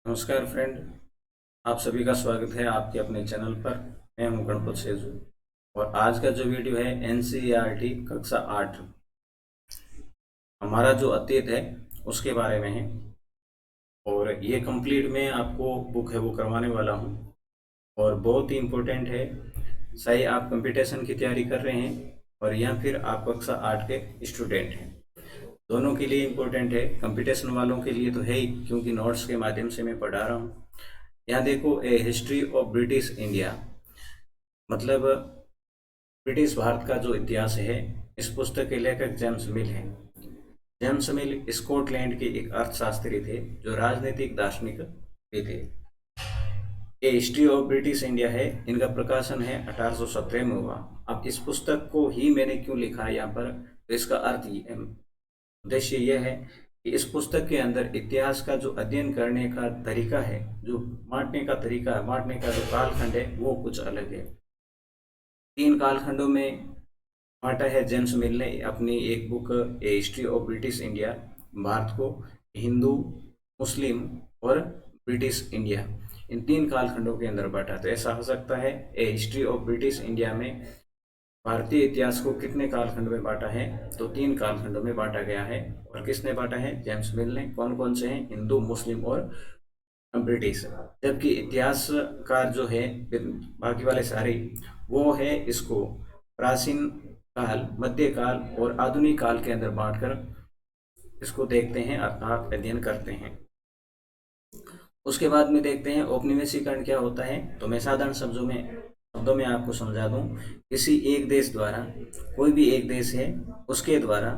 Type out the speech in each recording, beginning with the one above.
नमस्कार फ्रेंड। आप सभी का स्वागत है आपके अपने चैनल पर। मैं हूं गणपत सेजू और आज का जो वीडियो है एनसीईआरटी कक्षा 8 हमारा जो अतीत है उसके बारे में है। और ये कंप्लीट मैं आपको बुक है वो करवाने वाला हूं और बहुत ही इम्पोर्टेंट है। सही आप कंपटीशन की तैयारी कर रहे हैं और या फिर आप कक्षा 8 के स्टूडेंट हैं, दोनों के लिए इम्पोर्टेंट है। कंपटीशन वालों के लिए तो है ही, क्योंकि नोट्स के माध्यम से मैं पढ़ा रहा हूँ। यहाँ देखो, ए हिस्ट्री ऑफ ब्रिटिश इंडिया, मतलब ब्रिटिश भारत का जो इतिहास है। इस पुस्तक के लेखक जेम्स मिल हैं। जेम्स मिल स्कॉटलैंड के एक अर्थशास्त्री थे जो राजनीतिक दार्शनिक भी थे। ये हिस्ट्री ऑफ ब्रिटिश इंडिया है, इनका प्रकाशन है 1817 में हुआ। अब इस पुस्तक को ही मैंने क्यों लिखा है यहाँ पर, तो इसका उद्देश्य यह है कि इस पुस्तक के अंदर इतिहास का जो अध्ययन करने का तरीका है, जो बांटने का तरीका है, बांटने का जो कालखंड है, वो कुछ अलग है। 3 कालखंडों में बांटा है जेम्स मिल ने अपनी एक book A history of British India. Bharat को हिंदू, मुस्लिम और ब्रिटिश इंडिया, इन 3 कालखंडों के अंदर बांटा। तो ऐसा हो सकता है ए हिस्ट्री ऑफ ब्रिटिश इंडिया में भारतीय इतिहास को कितने कालखंड में बांटा है, तो 3 कालखंडों में बांटा गया है। और किसने बांटा है? जेम्स मिल ने। कौन कौन से हैं? हिंदू, मुस्लिम और ब्रिटिश। जबकि इतिहासकार जो है बाकी वाले सारे, वो है इसको प्राचीन काल, मध्यकाल और आधुनिक काल के अंदर बांटकर इसको देखते हैं अर्थात अध्ययन करते हैं। उसके बाद में देखते हैं औपनिवेशीकरण क्या होता है। तो मैं साधारण शब्दों में आपको समझा दूं। किसी एक देश द्वारा, कोई भी एक देश है, उसके द्वारा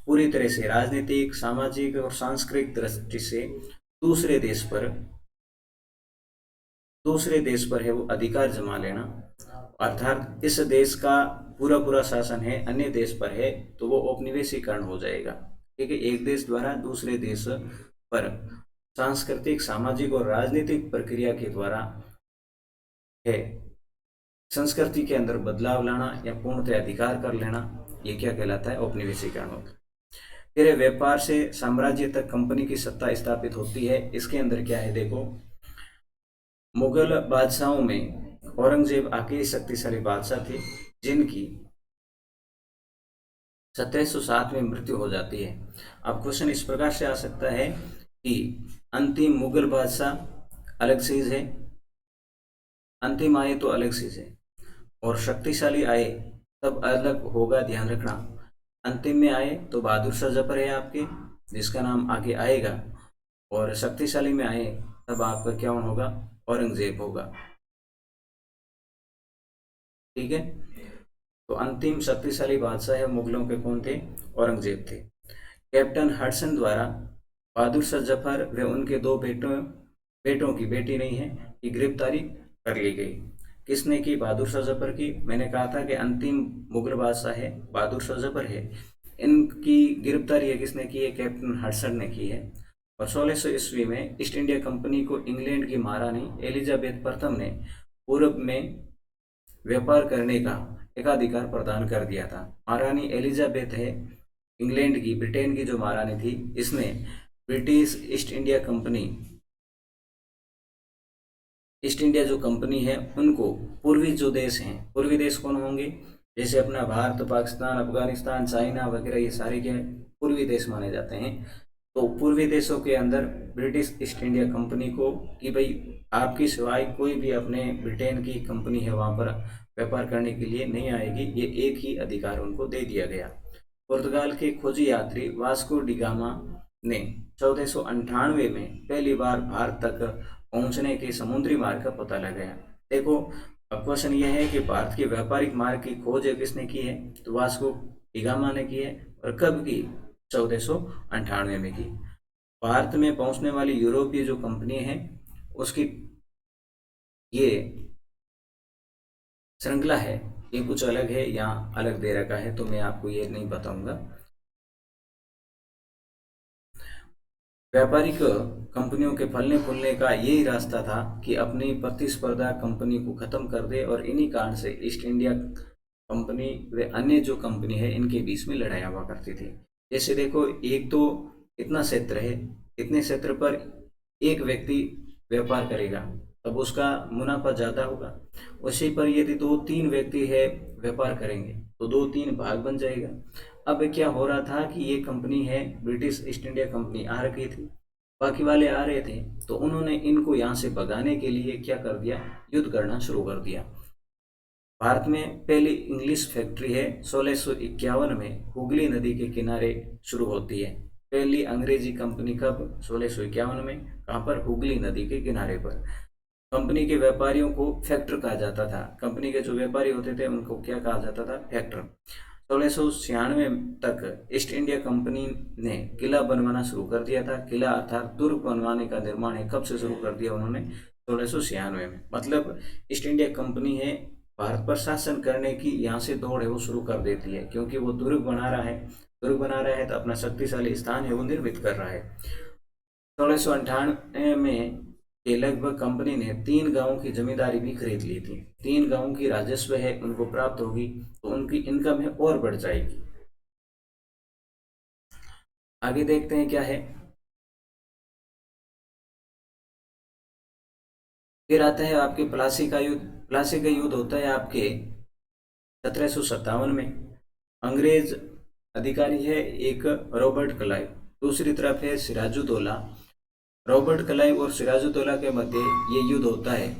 पूरी तरह से राजनीतिक, सामाजिक और सांस्कृतिक दृष्टि से दूसरे देश पर है वो अधिकार जमा लेना। अर्थात इस देश का पूरा पूरा शासन है अन्य देश पर है, तो वो औपनिवेशीकरण हो जाएगा। ठीक है, एक देश द्वारा दूसरे देश पर सांस्कृतिक, सामाजिक और राजनीतिक प्रक्रिया के द्वारा है संस्कृति के अंदर बदलाव लाना या पूर्णतः अधिकार कर लेना, ये क्या कहलाता है? औपनिवेशीकरण होता है। फिर व्यापार से साम्राज्य तक कंपनी की सत्ता स्थापित होती है। इसके अंदर क्या है देखो, मुगल बादशाहों में औरंगजेब आखिरी शक्तिशाली बादशाह थे, जिनकी 1707 में मृत्यु हो जाती है। अब क्वेश्चन इस प्रकार से आ सकता है कि अंतिम मुगल बादशाह अलग चीज है, अंतिम आए तो अलग चीज है, और शक्तिशाली आए तब अलग होगा, ध्यान रखना। अंतिम में आए तो बहादुर शाह जफर है आपके, जिसका नाम आगे आएगा, और शक्तिशाली में आए तब आपका क्या होगा? औरंगजेब होगा। ठीक है, तो अंतिम शक्तिशाली बादशाह है मुगलों के कौन थे? औरंगजेब थे। कैप्टन हडसन द्वारा बहादुर शाह जफर व उनके 2 बेटों की, बेटी नहीं है, की गिरफ्तारी कर ली गई। किसने की? बहादुर शाह जफर की। मैंने कहा था कि अंतिम मुगल बादशाह है बहादुर शाह जफर है। इनकी गिरफ्तारी किसने की है? कैप्टन हडसन ने की है। और 1600 ईस्वी में ईस्ट इंडिया कंपनी को इंग्लैंड की महारानी एलिजाबेथ प्रथम ने पूर्व में व्यापार करने का एकाधिकार प्रदान कर दिया था। महारानी एलिजाबेथ है इंग्लैंड की, ब्रिटेन की जो महारानी थी, इसने ब्रिटिश ईस्ट इंडिया जो कंपनी है उनको पूर्वी जो देश हैं, पूर्वी देश कौन होंगे? जैसे अपना भारत, पाकिस्तान, अफगानिस्तान, चाइना वगैरह, ये सारे क्या पूर्वी देश माने जाते हैं। तो पूर्वी देशों के अंदर ब्रिटिश ईस्ट इंडिया कंपनी को कि भाई आपकी सिवाय कोई भी अपने ब्रिटेन की कंपनी है वहां पर व्यापार करने के लिए नहीं आएगी, ये एक ही अधिकार उनको दे दिया गया। पुर्तगाल के खोजी यात्री वास्को डिगामा ने 1498 में पहली बार भारत तक पहुंचने के समुद्री मार्ग का पता लगाया। देखो, अब क्वेश्चन यह है कि भारत के व्यापारिक मार्ग की खोज किसने की है? तो वास्को डिगामा ने की है। और कब की? 1498 में की। भारत में पहुंचने वाली यूरोपीय जो कंपनी है उसकी ये श्रृंखला है, ये कुछ अलग है, यहाँ अलग दे रखा है, तो मैं आपको ये नहीं बताऊंगा। व्यापारिक कंपनियों के फलने फूलने का यही रास्ता था कि अपनी प्रतिस्पर्धा कंपनी को खत्म कर दे, और इन्हीं कारण से ईस्ट इंडिया कंपनी व अन्य जो कंपनी है इनके बीच में लड़ाई हुआ करती थी। जैसे देखो, एक तो इतना क्षेत्र है, इतने क्षेत्र पर एक व्यक्ति व्यापार करेगा तब उसका मुनाफा ज़्यादा होगा। उसी पर यदि 2-3 व्यक्ति है व्यापार करेंगे तो 2-3 भाग बन जाएगा। अब क्या हो रहा था कि ये कंपनी है, ब्रिटिश ईस्ट इंडिया कंपनी आ रखी थी, बाकी वाले आ रहे थे, तो उन्होंने इनको यहाँ से भगाने के लिए क्या कर दिया, युद्ध करना शुरू कर दिया। भारत में पहली इंग्लिश फैक्ट्री है 1651 में हुगली नदी के किनारे शुरू होती है। पहली अंग्रेजी कंपनी कब, 1651 में, कहाँ पर, हुगली नदी के किनारे पर। कंपनी के व्यापारियों को फैक्टर कहा जाता था। कंपनी के जो व्यापारी होते थे उनको क्या कहा जाता था, फैक्टर। 1696 तक ईस्ट इंडिया कंपनी ने किला बनवाना शुरू कर दिया था। किला अर्थात दुर्ग बनवाने का निर्माण है कब से शुरू कर दिया उन्होंने, 1696 में। मतलब ईस्ट इंडिया कंपनी है भारत पर शासन करने की यहाँ से दौड़ है वो शुरू कर देती है, क्योंकि वो दुर्ग बना रहा है, दुर्ग बना रहा है तो अपना शक्तिशाली स्थान है वो निर्मित कर रहा है। 1698 में के लगभग कंपनी ने 3 गांवों की जमींदारी भी खरीद ली थी। 3 गांवों की राजस्व है उनको प्राप्त होगी तो उनकी इनकम है और बढ़ जाएगी। आगे देखते हैं क्या है। फिर आता है आपके प्लासी का युद्ध। प्लासी का युद्ध होता है आपके 1757 में। अंग्रेज अधिकारी है एक रॉबर्ट क्लाइव, दूसरी तरफ है सिराजुद्दौला। रॉबर्ट क्लाइव और सिराजुद्दौला के मध्य ये युद्ध होता है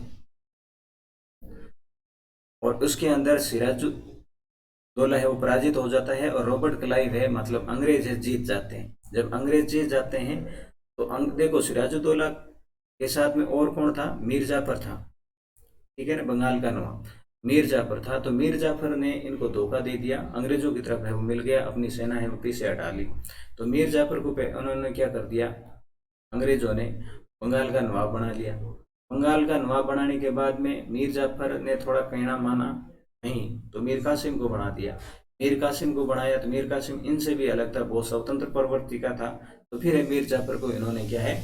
और उसके अंदर सिराजुद्दौला है वो पराजित हो जाता है और रॉबर्ट क्लाइव है मतलब अंग्रेज है जीत जाते हैं। जब अंग्रेज जीत जाते हैं तो देखो सिराजुद्दौला के साथ में और कौन था, मीर जाफर था, ठीक है ना, बंगाल का नवाब मीर जाफर था। तो मीर जाफर ने इनको धोखा दे दिया, अंग्रेजों की तरफ है वो मिल गया, अपनी सेना है वो पीछे हटा ली। तो मीर जाफर को उन्होंने क्या कर दिया, अंग्रेजों ने बंगाल का नवाब बना लिया। बंगाल का नवाब बनाने के बाद में मीर जाफर ने थोड़ा कहना माना नहीं तो मीर कासिम को बना दिया। मीर कासिम को बनाया तो मीर कासिम इनसे भी अलग था, बहुत स्वतंत्र प्रवृत्ति का था। तो फिर मीर जाफर को इन्होंने क्या है,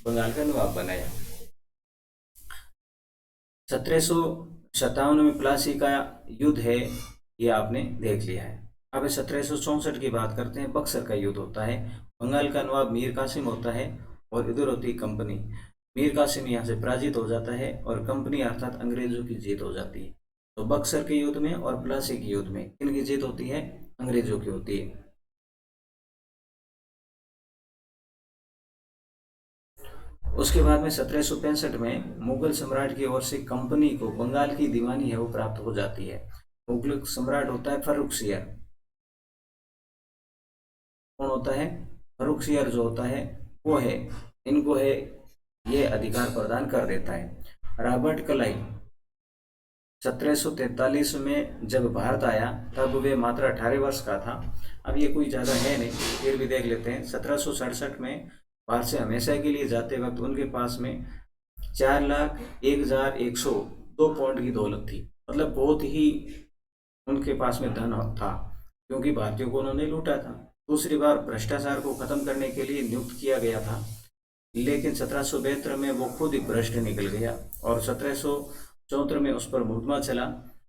बंगाल का नवाब बनाया। 1757 में प्लासी का युद्ध है ये आपने देख लिया है। अब 1764 की बात करते हैं। बक्सर का युद्ध होता है, बंगाल का नवाब मीर कासिम होता है और इधर होती है कंपनी। मीर कासिम यहाँ से पराजित हो जाता है और कंपनी अर्थात अंग्रेजों की जीत हो जाती है। तो बक्सर के युद्ध में और प्लासी के युद्ध में किनकी जीत होती है, अंग्रेजों की होती है। उसके बाद में 1765 में मुगल सम्राट की ओर से कंपनी को बंगाल की दीवानी है वो प्राप्त हो जाती है। मुगल सम्राट होता है फर्रुखसियर। कौन होता है, फर्रुखसियर जो होता है वो है, इनको है ये अधिकार प्रदान कर देता है। रॉबर्ट क्लाइव 1743 में जब भारत आया तब वे मात्र 18 वर्ष का था। अब ये कोई ज़्यादा है नहीं, फिर भी देख लेते हैं। 1767 में भारत से हमेशा के लिए जाते वक्त उनके पास में 4,01,102 पाउंड की दौलत थी। मतलब बहुत ही उनके पास में धन था, क्योंकि भारतीयों को उन्होंने लूटा था। दूसरी बार भ्रष्टाचार को खत्म करने के लिए नियुक्त किया गया था, लेकिन 1772 में वो खुद ही भ्रष्ट निकल गया और 1774 में उस पर मुकदमा चला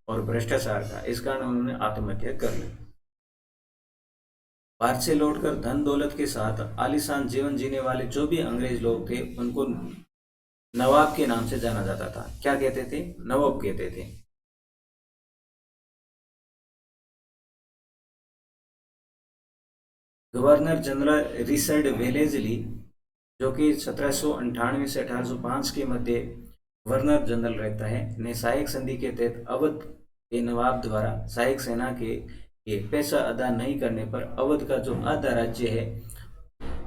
और भ्रष्टाचार का, इस कारण उन्होंने आत्महत्या कर ली। भारत से लौटकर धन दौलत के साथ आलीशान जीवन जीने वाले जो भी अंग्रेज लोग थे उनको नवाब के नाम से जाना जाता था। क्या कहते थे, नवाब कहते थे। गवर्नर जनरल रिचर्ड वेलेजली जो कि 1798 से 1805 के मध्य गवर्नर जनरल रहता है, ने सहायक संधि के तहत अवध के नवाब द्वारा सहायक सेना के ये पैसा अदा नहीं करने पर अवध का जो आधा राज्य है,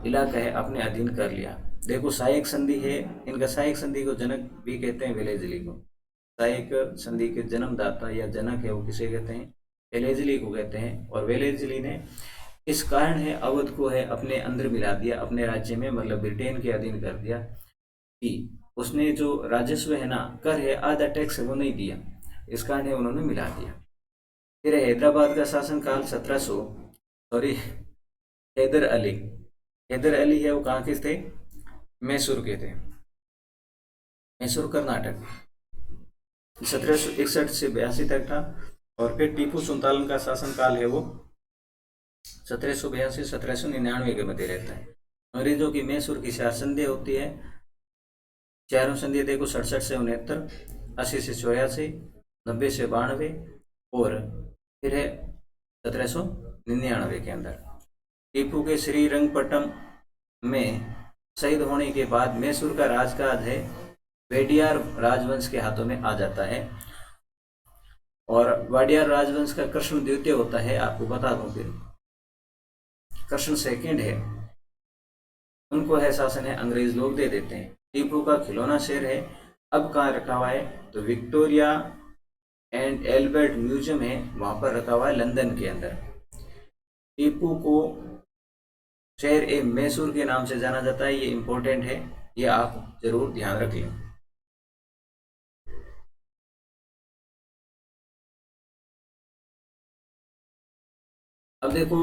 इलाका है, अपने अधीन कर लिया। देखो सहायक संधि है, इनका सहायक संधि को जनक भी कहते हैं वेलेजली को। सहायक संधि के जन्मदाता या जनक है वो किसे कहते हैं, वेलेजली को कहते हैं। और वेलेजली ने इस कारण है अवध को है अपने अंदर मिला दिया, अपने राज्य में, मतलब ब्रिटेन के अधीन कर दिया कि उसने जो राजस्व है ना, कर है, आधा टैक्स है वो नहीं दिया, इस कारण है उन्होंने मिला दिया। फिर हैदराबाद का शासनकाल 1700, सॉरी, हैदर अली। हैदर अली है वो कहाँ के थे, मैसूर के थे, मैसूर कर्नाटक। 1761 से 82 तक था। और फिर टीपू सुल्तान का शासनकाल है वो 1782 1799 के मध्य रहता है। अंग्रेजों की मैसूर की शासनदेह होती है चारों संधि देखो 67 से 69, 80 से 84, 90 से 92 और फिर है 1799 के अंदर। टीपू के श्रीरंगपट्टम में शहीद होने के बाद मैसूर का राजकाज है वेडियार राजवंश के हाथों में आ जाता है। और वाडियार राजवंश का कृष्ण द्वितीय होता है, आपको बता दूं, फिर कृष्ण सेकंड है, उनको है शासन है, अंग्रेज लोग दे देते हैं। टीपू का खिलौना शेर है, अब कहाँ रखा हुआ है, तो विक्टोरिया एंड एल्बर्ट म्यूजियम है, वहां पर रखा हुआ है लंदन के अंदर। टीपू को शहर ए मैसूर के नाम से जाना जाता है, ये इंपॉर्टेंट है, ये आप जरूर ध्यान रख लें। अब देखो